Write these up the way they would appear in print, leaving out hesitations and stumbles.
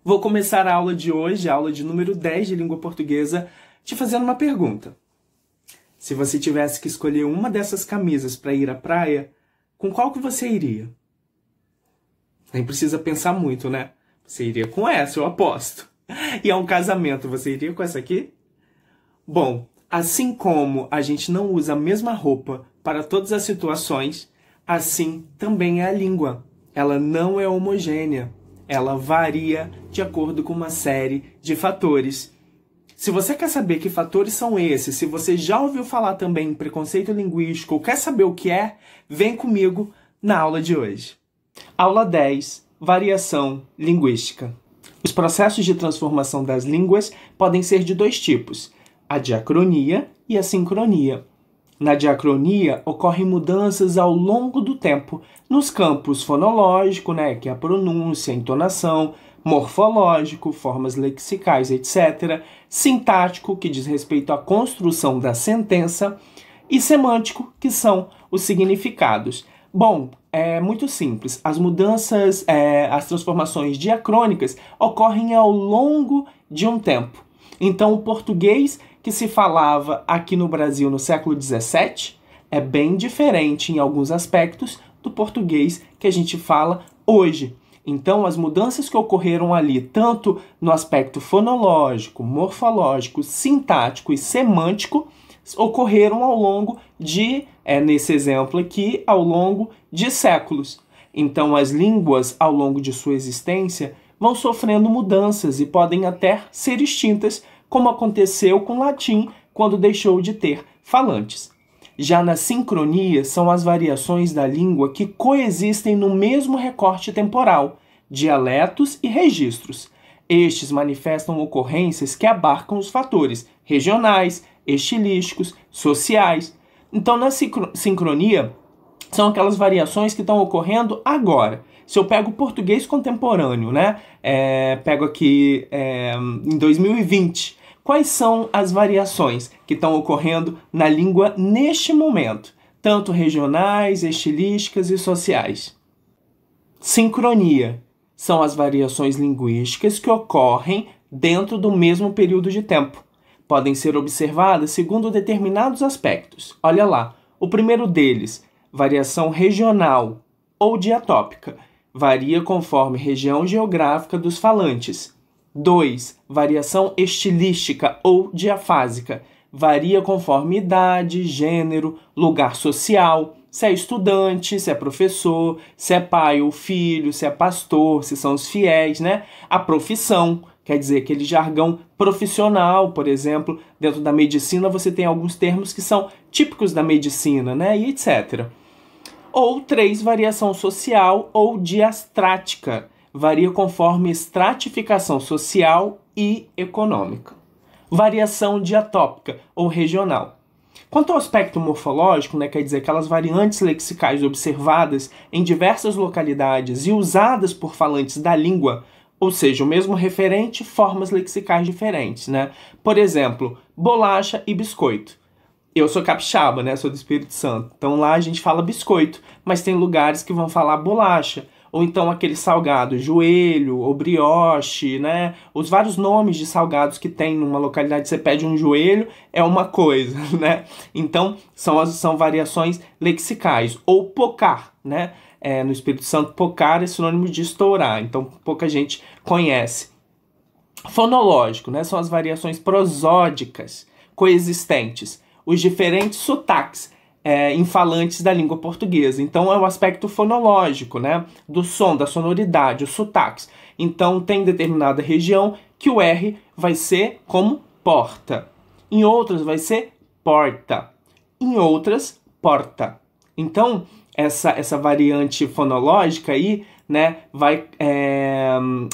Vou começar a aula de hoje, a aula de número 10 de língua portuguesa, te fazendo uma pergunta. Se você tivesse que escolher uma dessas camisas para ir à praia, com qual que você iria? Nem precisa pensar muito, né? Você iria com essa, eu aposto. E é um casamento, você iria com essa aqui? Bom, assim como a gente não usa a mesma roupa para todas as situações, assim também é a língua. Ela não é homogênea. Ela varia de acordo com uma série de fatores. Se você quer saber que fatores são esses, se você já ouviu falar também em preconceito linguístico ou quer saber o que é, vem comigo na aula de hoje. Aula 10. Variação linguística. Os processos de transformação das línguas podem ser de dois tipos, a diacronia e a sincronia. Na diacronia, ocorrem mudanças ao longo do tempo nos campos fonológico, que é a pronúncia, a entonação, morfológico, formas lexicais, etc., sintático, que diz respeito à construção da sentença, e semântico, que são os significados. Bom, é muito simples. As mudanças, as transformações diacrônicas ocorrem ao longo de um tempo. Então, o português que se falava aqui no Brasil no século XVII é bem diferente em alguns aspectos do português que a gente fala hoje. Então, as mudanças que ocorreram ali, tanto no aspecto fonológico, morfológico, sintático e semântico, ocorreram ao longo de, nesse exemplo aqui, ao longo de séculos. Então, as línguas, ao longo de sua existência, vão sofrendo mudanças e podem até ser extintas, como aconteceu com o latim quando deixou de ter falantes. Já na sincronia, são as variações da língua que coexistem no mesmo recorte temporal, dialetos e registros. Estes manifestam ocorrências que abarcam os fatores regionais, estilísticos, sociais. Então, na sincronia, são aquelas variações que estão ocorrendo agora. Se eu pego o português contemporâneo, pego aqui em 2020, quais são as variações que estão ocorrendo na língua neste momento, tanto regionais, estilísticas e sociais? Sincronia são as variações linguísticas que ocorrem dentro do mesmo período de tempo. Podem ser observadas segundo determinados aspectos. Olha lá, o primeiro deles, variação regional ou diatópica, varia conforme região geográfica dos falantes. 2. Variação estilística ou diafásica. Varia conforme idade, gênero, lugar social, se é estudante, se é professor, se é pai ou filho, se é pastor, se são os fiéis, A profissão, quer dizer, aquele jargão profissional, por exemplo, dentro da medicina você tem alguns termos que são típicos da medicina, e etc. Ou 3. Variação social ou diastrática. Varia conforme estratificação social e econômica. Variação diatópica ou regional. Quanto ao aspecto morfológico, quer dizer, aquelas variantes lexicais observadas em diversas localidades e usadas por falantes da língua, ou seja, o mesmo referente, formas lexicais diferentes, Por exemplo, bolacha e biscoito. Eu sou capixaba, sou do Espírito Santo, então lá a gente fala biscoito, mas tem lugares que vão falar bolacha. Ou então aquele salgado, joelho, ou brioche, Os vários nomes de salgados que tem numa localidade, você pede um joelho, é uma coisa, Então, são variações lexicais. Ou pocar, No Espírito Santo, pocar é sinônimo de estourar, então pouca gente conhece. Fonológico, São as variações prosódicas, coexistentes. Os diferentes sotaques, em falantes da língua portuguesa. Então, é o aspecto fonológico, do som, da sonoridade, os sotaques. Então, tem determinada região que o R vai ser como porta. Em outras, vai ser porta. Em outras, porta. Então, essa variante fonológica aí, vai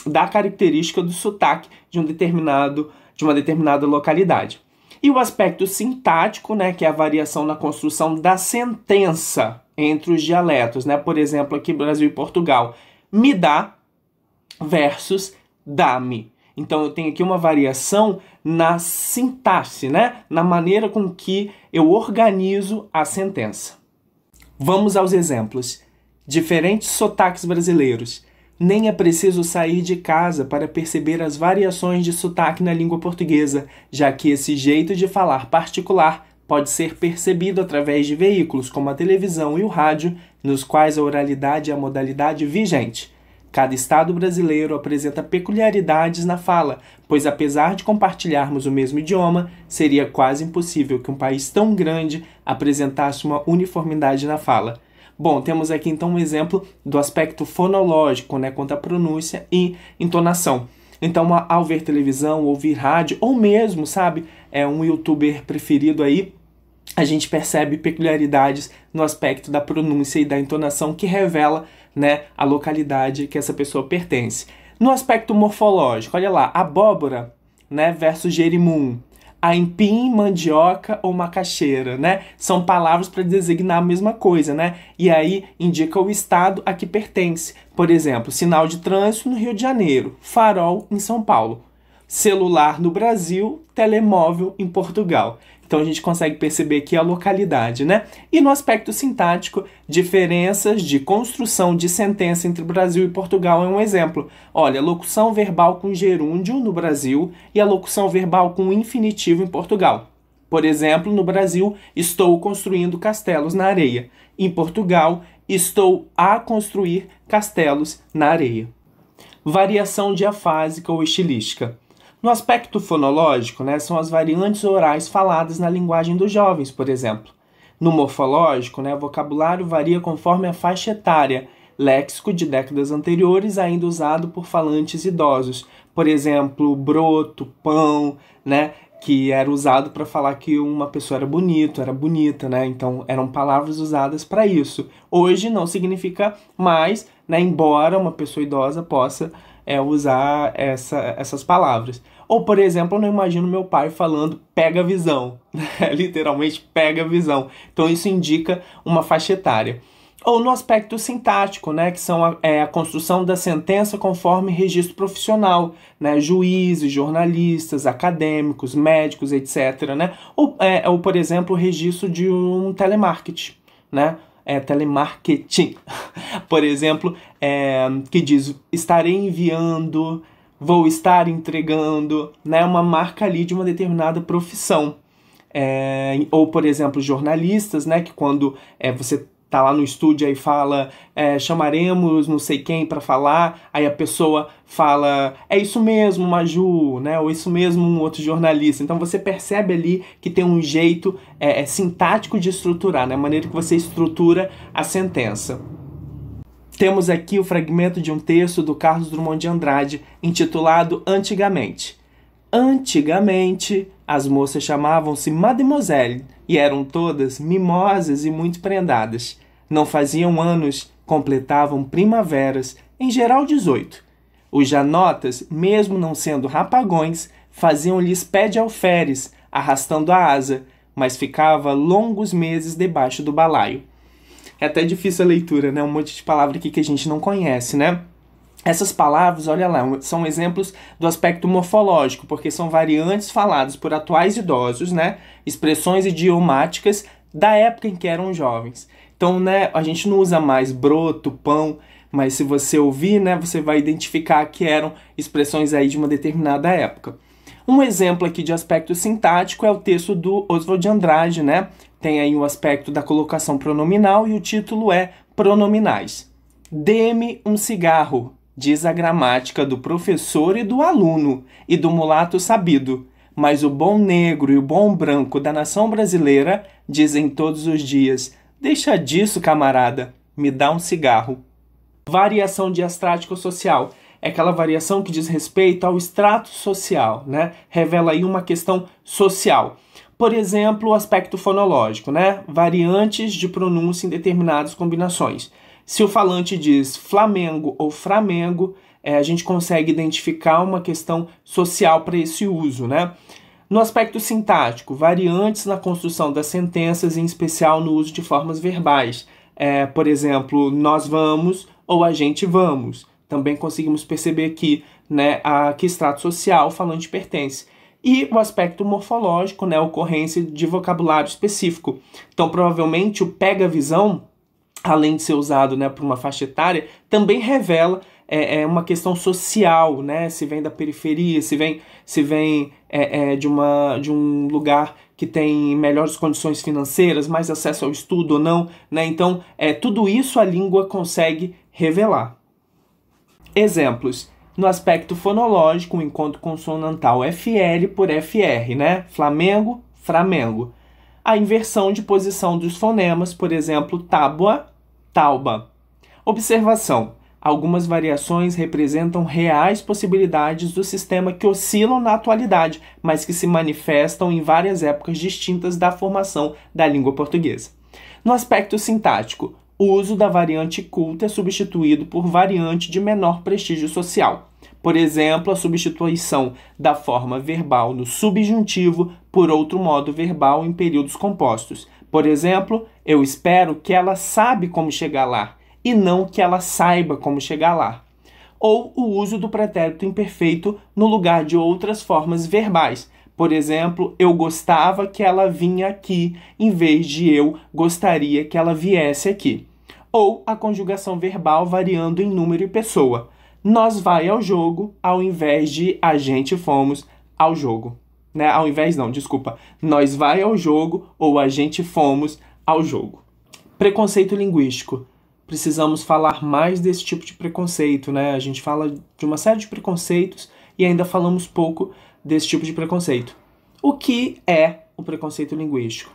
dar a característica do sotaque de uma determinada localidade. E o aspecto sintático, que é a variação na construção da sentença entre os dialetos, Por exemplo, aqui Brasil e Portugal, me dá versus dá-me. Então, eu tenho aqui uma variação na sintaxe, Na maneira com que eu organizo a sentença. Vamos aos exemplos. Diferentes sotaques brasileiros. Nem é preciso sair de casa para perceber as variações de sotaque na língua portuguesa, já que esse jeito de falar particular pode ser percebido através de veículos como a televisão e o rádio, nos quais a oralidade é a modalidade vigente. Cada estado brasileiro apresenta peculiaridades na fala, pois apesar de compartilharmos o mesmo idioma, seria quase impossível que um país tão grande apresentasse uma uniformidade na fala. Bom, temos aqui então um exemplo do aspecto fonológico, né, quanto à pronúncia e entonação. Então, ao ver televisão, ouvir rádio, ou mesmo, sabe, um youtuber preferido aí, a gente percebe peculiaridades no aspecto da pronúncia e da entonação que revela, né, a localidade que essa pessoa pertence. No aspecto morfológico, olha lá, abóbora, né, versus jerimum. Aipim, mandioca ou macaxeira, né? São palavras para designar a mesma coisa, né? E aí indica o estado a que pertence. Por exemplo, sinal de trânsito no Rio de Janeiro, farol em São Paulo, celular no Brasil, telemóvel em Portugal. Então a gente consegue perceber aqui a localidade, né? E no aspecto sintático, diferenças de construção de sentença entre Brasil e Portugal é um exemplo. Olha, locução verbal com gerúndio no Brasil e a locução verbal com infinitivo em Portugal. Por exemplo, no Brasil, estou construindo castelos na areia. Em Portugal, estou a construir castelos na areia. Variação diafásica ou estilística. No aspecto fonológico, né, são as variantes orais faladas na linguagem dos jovens, por exemplo. No morfológico, né, o vocabulário varia conforme a faixa etária, léxico de décadas anteriores ainda usado por falantes idosos. Por exemplo, broto, pão, né, que era usado para falar que uma pessoa era bonito, era bonita, né? Então eram palavras usadas para isso. Hoje não significa mais, né, embora uma pessoa idosa possa usar essas palavras. Ou, por exemplo, eu não imagino meu pai falando pega a visão, literalmente pega a visão. Então isso indica uma faixa etária. Ou no aspecto sintático, né, que são a construção da sentença conforme registro profissional, né, juízes, jornalistas, acadêmicos, médicos, etc. Né? Ou, por exemplo, o registro de um telemarketing, né? Telemarketing, por exemplo, que diz estarei enviando, vou estar entregando, né, uma marca ali de uma determinada profissão. Ou, por exemplo, jornalistas, né, que quando você tá lá no estúdio e fala, chamaremos não sei quem para falar, aí a pessoa fala, é isso mesmo, Maju, né? Ou isso mesmo, um outro jornalista. Então você percebe ali que tem um jeito sintático de estruturar, né? A maneira que você estrutura a sentença. Temos aqui o fragmento de um texto do Carlos Drummond de Andrade, intitulado Antigamente. Antigamente, as moças chamavam-se Mademoiselle e eram todas mimosas e muito prendadas. Não faziam anos, completavam primaveras, em geral 18. Os janotas, mesmo não sendo rapagões, faziam-lhes pé de alferes, arrastando a asa, mas ficava longos meses debaixo do balaio. É até difícil a leitura, né? Um monte de palavra aqui que a gente não conhece, né? Essas palavras, olha lá, são exemplos do aspecto morfológico, porque são variantes faladas por atuais idosos, né? Expressões idiomáticas da época em que eram jovens. Então, né, a gente não usa mais broto, pão, mas se você ouvir, né, você vai identificar que eram expressões aí de uma determinada época. Um exemplo aqui de aspecto sintático é o texto do Oswald de Andrade, né? Tem aí o aspecto da colocação pronominal e o título é Pronominais. Dê-me um cigarro, diz a gramática do professor e do aluno, e do mulato sabido. Mas o bom negro e o bom branco da nação brasileira dizem todos os dias, deixa disso, camarada, me dá um cigarro. Variação diastrático-social. É aquela variação que diz respeito ao extrato social, né? Revela aí uma questão social. Por exemplo, o aspecto fonológico, né? Variantes de pronúncia em determinadas combinações. Se o falante diz Flamengo ou Framengo, a gente consegue identificar uma questão social para esse uso, né? No aspecto sintático, variantes na construção das sentenças, em especial no uso de formas verbais. Por exemplo, nós vamos ou a gente vamos. Também conseguimos perceber aqui, né, a que extrato social o falante pertence. E o aspecto morfológico, né, a ocorrência de vocabulário específico. Então, provavelmente, o pega-visão, além de ser usado, né, por uma faixa etária, também revela é uma questão social, né? Se vem da periferia, se vem de um lugar que tem melhores condições financeiras, mais acesso ao estudo ou não, né? Então, tudo isso a língua consegue revelar. Exemplos. No aspecto fonológico, o encontro consonantal FL por FR, né? Flamengo, Framengo. A inversão de posição dos fonemas, por exemplo, tábua, tauba. Observação. Algumas variações representam reais possibilidades do sistema que oscilam na atualidade, mas que se manifestam em várias épocas distintas da formação da língua portuguesa. No aspecto sintático, o uso da variante culta é substituído por variante de menor prestígio social. Por exemplo, a substituição da forma verbal no subjuntivo por outro modo verbal em períodos compostos. Por exemplo, eu espero que ela sabe como chegar lá, e não que ela saiba como chegar lá. Ou o uso do pretérito imperfeito no lugar de outras formas verbais. Por exemplo, eu gostava que ela vinha aqui, em vez de eu gostaria que ela viesse aqui. Ou a conjugação verbal variando em número e pessoa. Nós vai ao jogo, ao invés de a gente fomos ao jogo. Né? Ao invés não, desculpa. Nós vai ao jogo ou a gente fomos ao jogo. Preconceito linguístico. Precisamos falar mais desse tipo de preconceito, né? A gente fala de uma série de preconceitos e ainda falamos pouco desse tipo de preconceito. O que é o preconceito linguístico?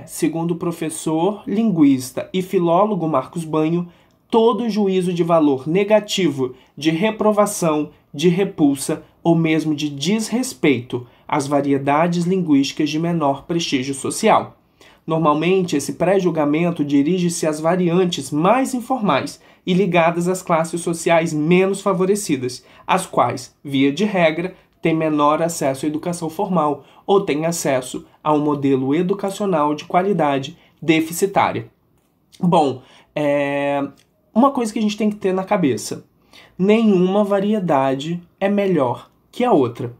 Segundo o professor, linguista e filólogo Marcos Banho, todo juízo de valor negativo, de reprovação, de repulsa ou mesmo de desrespeito às variedades linguísticas de menor prestígio social. Normalmente, esse pré-julgamento dirige-se às variantes mais informais e ligadas às classes sociais menos favorecidas, as quais, via de regra, têm menor acesso à educação formal ou têm acesso a um modelo educacional de qualidade deficitária. Bom, uma coisa que a gente tem que ter na cabeça: nenhuma variedade é melhor que a outra.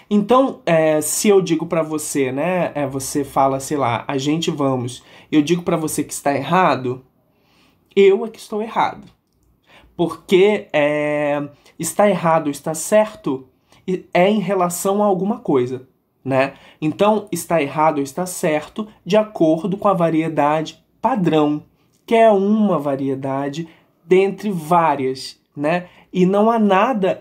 Então, se eu digo para você, né, você fala, sei lá, a gente vamos, eu digo para você que está errado, eu é que estou errado. Porque está errado, está certo, é em relação a alguma coisa, né? Então, está errado ou está certo de acordo com a variedade padrão, que é uma variedade dentre várias, né? E não há nada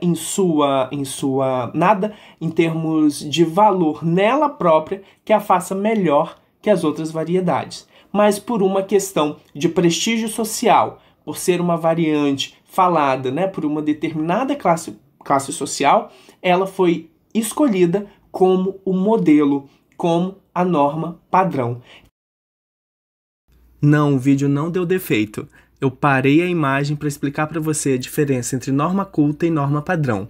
nada em termos de valor nela própria que a faça melhor que as outras variedades. Mas por uma questão de prestígio social, por ser uma variante falada, né, por uma determinada classe social, ela foi escolhida como o modelo, como a norma padrão. Não, o vídeo não deu defeito. Eu parei a imagem para explicar para você a diferença entre norma culta e norma padrão.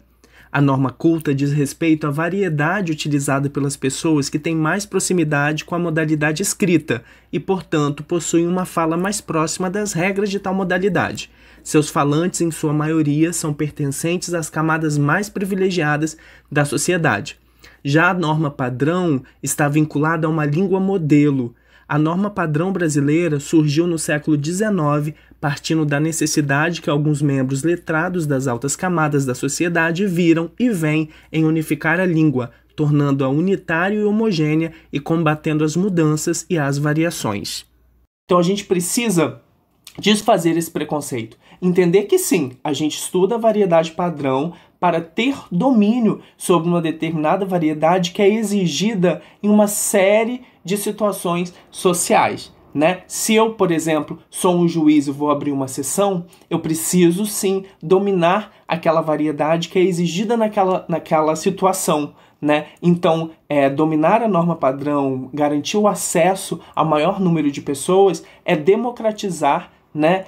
A norma culta diz respeito à variedade utilizada pelas pessoas que têm mais proximidade com a modalidade escrita e, portanto, possuem uma fala mais próxima das regras de tal modalidade. Seus falantes, em sua maioria, são pertencentes às camadas mais privilegiadas da sociedade. Já a norma padrão está vinculada a uma língua modelo. A norma padrão brasileira surgiu no século XIX, partindo da necessidade que alguns membros letrados das altas camadas da sociedade viram e veem em unificar a língua, tornando-a unitária e homogênea e combatendo as mudanças e as variações. Então a gente precisa desfazer esse preconceito. Entender que sim, a gente estuda a variedade padrão para ter domínio sobre uma determinada variedade que é exigida em uma série de situações sociais, né? Se eu, por exemplo, sou um juiz e vou abrir uma sessão, eu preciso sim dominar aquela variedade que é exigida naquela situação, né? Então, dominar a norma padrão, garantir o acesso ao maior número de pessoas é democratizar, né?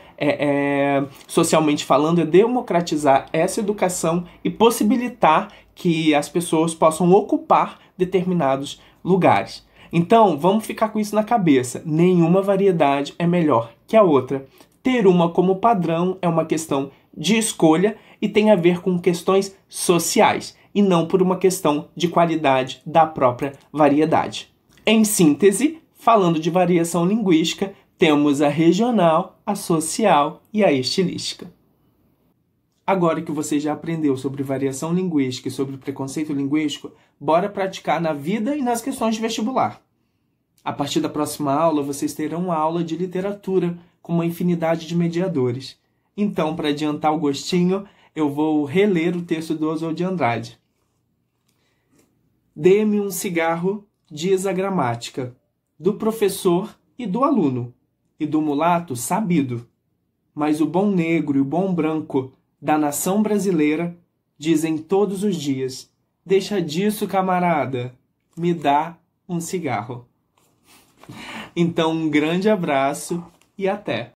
Socialmente falando, é democratizar essa educação e possibilitar que as pessoas possam ocupar determinados lugares. Então, vamos ficar com isso na cabeça. Nenhuma variedade é melhor que a outra. Ter uma como padrão é uma questão de escolha e tem a ver com questões sociais, e não por uma questão de qualidade da própria variedade. Em síntese, falando de variação linguística, temos a regional, a social e a estilística. Agora que você já aprendeu sobre variação linguística e sobre preconceito linguístico, bora praticar na vida e nas questões de vestibular. A partir da próxima aula, vocês terão aula de literatura com uma infinidade de mediadores. Então, para adiantar o gostinho, eu vou reler o texto do Oswald de Andrade. Dê-me um cigarro, diz a gramática, do professor e do aluno, e do mulato sabido. Mas o bom negro e o bom branco da nação brasileira dizem todos os dias: deixa disso, camarada, me dá um cigarro. Então, um grande abraço e até!